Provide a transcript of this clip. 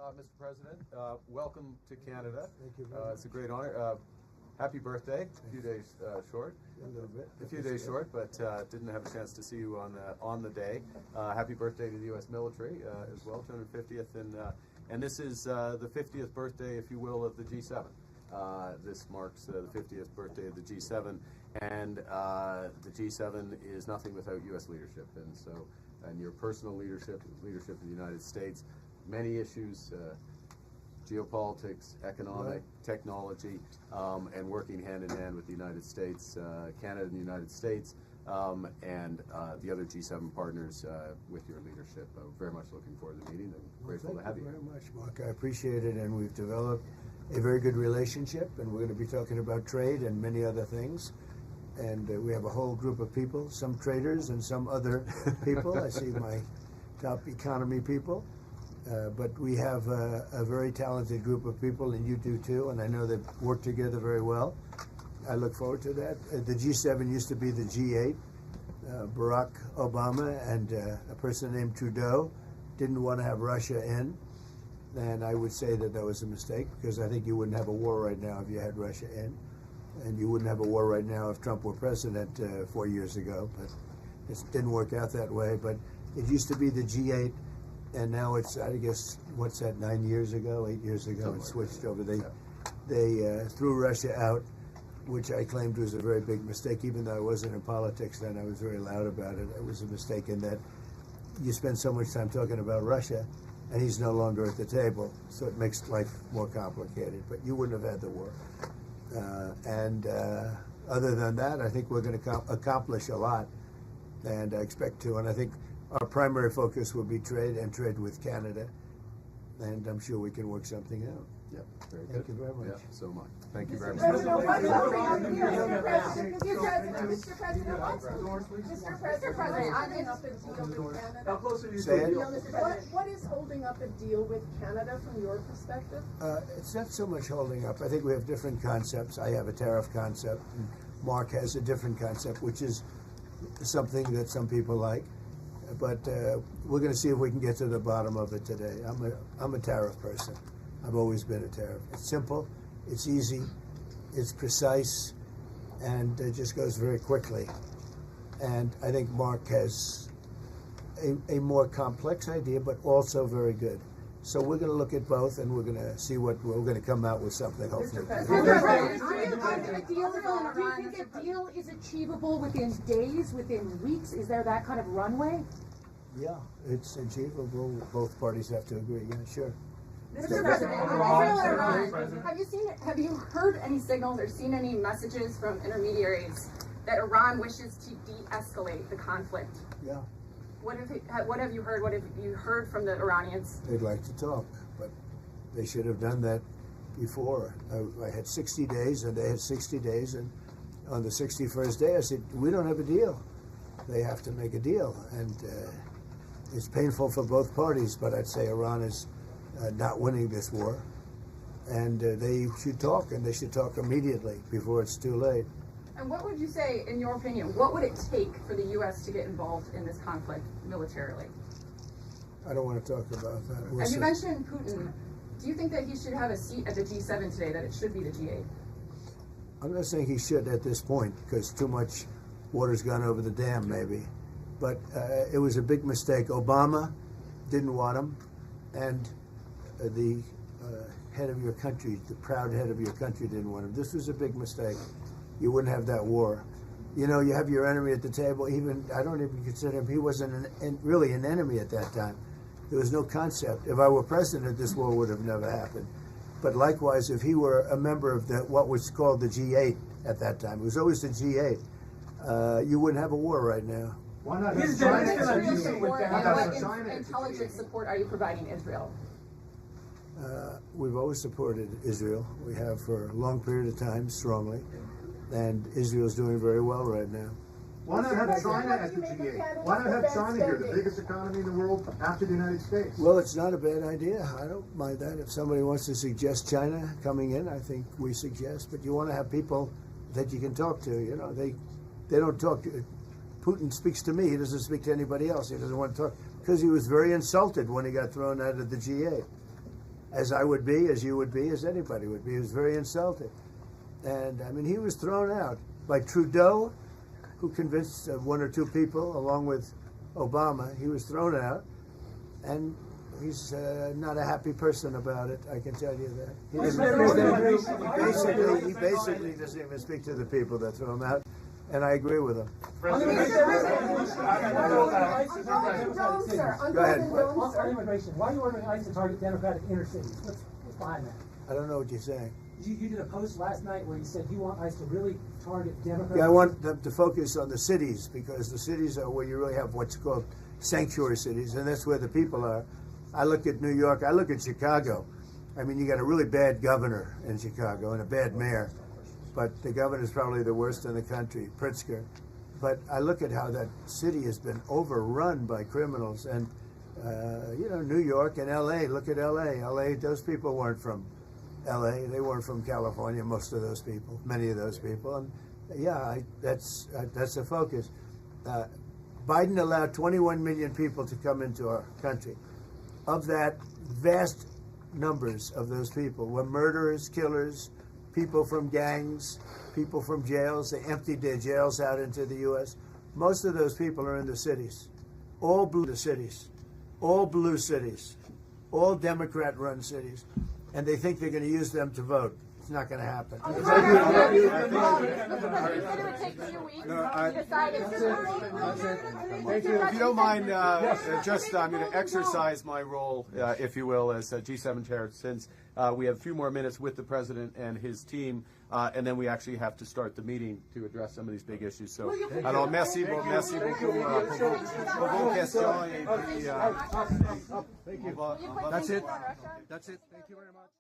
Mr. President. Welcome to Canada. Thank you very much. It's a great honor. Happy birthday. A few days short. A little bit. A few days short, but didn't have a chance to see you on the day. Happy birthday to the U.S. military as well, 250th, and this is the 50th birthday, if you will, of the G7. This marks the 50th birthday of the G7, and the G7 is nothing without U.S. leadership, and your personal leadership of the United States, many issues, geopolitics, economic, technology, and working hand in hand with the United States, Canada and the United States, and the other G7 partners with your leadership. Very much looking forward to the meeting and grateful to have you. Thank you very much, Mark. I appreciate it, and we've developed a very good relationship, and we're going to be talking about trade and many other things. And we have a whole group of people, some traders and some other people. I see my top economy people. But we have a very talented group of people, and you do too, and I know they've worked together very well. I look forward to that. The G7 used to be the G8. Barack Obama and a person named Trudeau didn't want to have Russia in, and I would say that that was a mistake, because I think you wouldn't have a war right now if you had Russia in, and you wouldn't have a war right now if Trump were president 4 years ago, but it didn't work out that way. But it used to be the G8, and now it's, I guess, what's that, 9 years ago, 8 years ago, it switched over. They threw Russia out, which I claimed was a very big mistake. Even though I wasn't in politics then, I was very loud about it. It was a mistake in that you spend so much time talking about Russia, and he's no longer at the table, so it makes life more complicated. But you wouldn't have had the war. Other than that, I think we're going to accomplish a lot, and I expect to. And I think our primary focus will be trade, and trade with Canada, and I'm sure we can work something out. Yep, very good. Thank you very much. Yeah, so much. Thank you very much. Mr. President, I'm in up a deal with Canada. How close are you Say to it. the deal? What is holding up a deal with Canada from your perspective? It's not so much holding up. I think we have different concepts. I have a tariff concept, and Mark has a different concept, which is something that some people like. But we're going to see if we can get to the bottom of it today. I'm a tariff person. I've always been a tariff. It's simple, it's easy, it's precise, and it just goes very quickly. And I think Mark has a more complex idea, but also very good. So we're going to look at both, and we're going to see what we're going to come out with something, hopefully. Do you think a deal is achievable within days, within weeks? Is there that kind of runway? Yeah, it's achievable. Both parties have to agree. Yeah, sure. Mr. President, Israel and Iran, have you heard any signals or seen any messages from intermediaries that Iran wishes to de-escalate the conflict? Yeah. What have you heard? What have you heard from the Iranians? They'd like to talk, but they should have done that before. I had 60 days, and they had 60 days, and on the 61st day I said, we don't have a deal. They have to make a deal, and it's painful for both parties, but I'd say Iran is not winning this war, and they should talk, and they should talk immediately before it's too late. And what would you say, in your opinion, what would it take for the U.S. to get involved in this conflict militarily? I don't want to talk about that. We'll As see. you mentioned Putin, do you think that he should have a seat at the G7 today, that it should be the G8? I'm not saying he should at this point, because too much water's gone over the dam, maybe. But it was a big mistake. Obama didn't want him, and the head of your country, the proud head of your country, didn't want him. This was a big mistake. You wouldn't have that war. You know, you have your enemy at the table. Even I don't even consider him. He wasn't really an enemy at that time. There was no concept. If I were president, this war would have never happened. But likewise, if he were a member of what was called the G8 at that time, it was always the G8. You wouldn't have a war right now. Why not? What intelligence support are you providing Israel? We've always supported Israel. We have for a long period of time, strongly. And Israel's doing very well right now. Why not have China at the G8? Why not have China here, the biggest economy in the world after the United States? Well, it's not a bad idea. I don't mind that. If somebody wants to suggest China coming in, I think we suggest. But you want to have people that you can talk to. You know, they don't talk. Putin speaks to me. He doesn't speak to anybody else. He doesn't want to talk because he was very insulted when he got thrown out of the G8. as I would be, as you would be, as anybody would be. He was very insulted. And, I mean, he was thrown out by Trudeau, who convinced one or two people, along with Obama. He was thrown out, and he's not a happy person about it, I can tell you that. He basically doesn't even speak to the people that throw him out, and I agree with him. Go ahead. On immigration, why are you ordering ICE to target Democratic inner cities? What's behind that? I don't know what you're saying. You did a post last night where you said you want ICE to really target Democratic. Yeah, I want them to focus on the cities, because the cities are where you really have what's called sanctuary cities, and that's where the people are. I look at New York, I look at Chicago. I mean, you got a really bad governor in Chicago and a bad mayor, but the governor's probably the worst in the country, Pritzker. But I look at how that city has been overrun by criminals, and you know, New York and L.A., look at L.A. L.A., those people weren't from L.A., they weren't from California, most of those people, many of those people, and yeah, that's the focus. Biden allowed 21 million people to come into our country. Of that, vast numbers of those people were murderers, killers, people from gangs, people from jails. They emptied their jails out into the U.S. Most of those people are in the cities, all blue cities, all blue cities, all Democrat-run cities, and they think they're going to use them to vote. It's not going to happen. You said it would take 2 weeks to decide if Thank you. If you don't mind, just I'm going to exercise my role, if you will, as G7 chair, since we have a few more minutes with the president and his team, and then we actually have to start the meeting to address some of these big issues. So, alors merci beaucoup pour vos questions. Et puis, That's it. That's it. Thank you very much.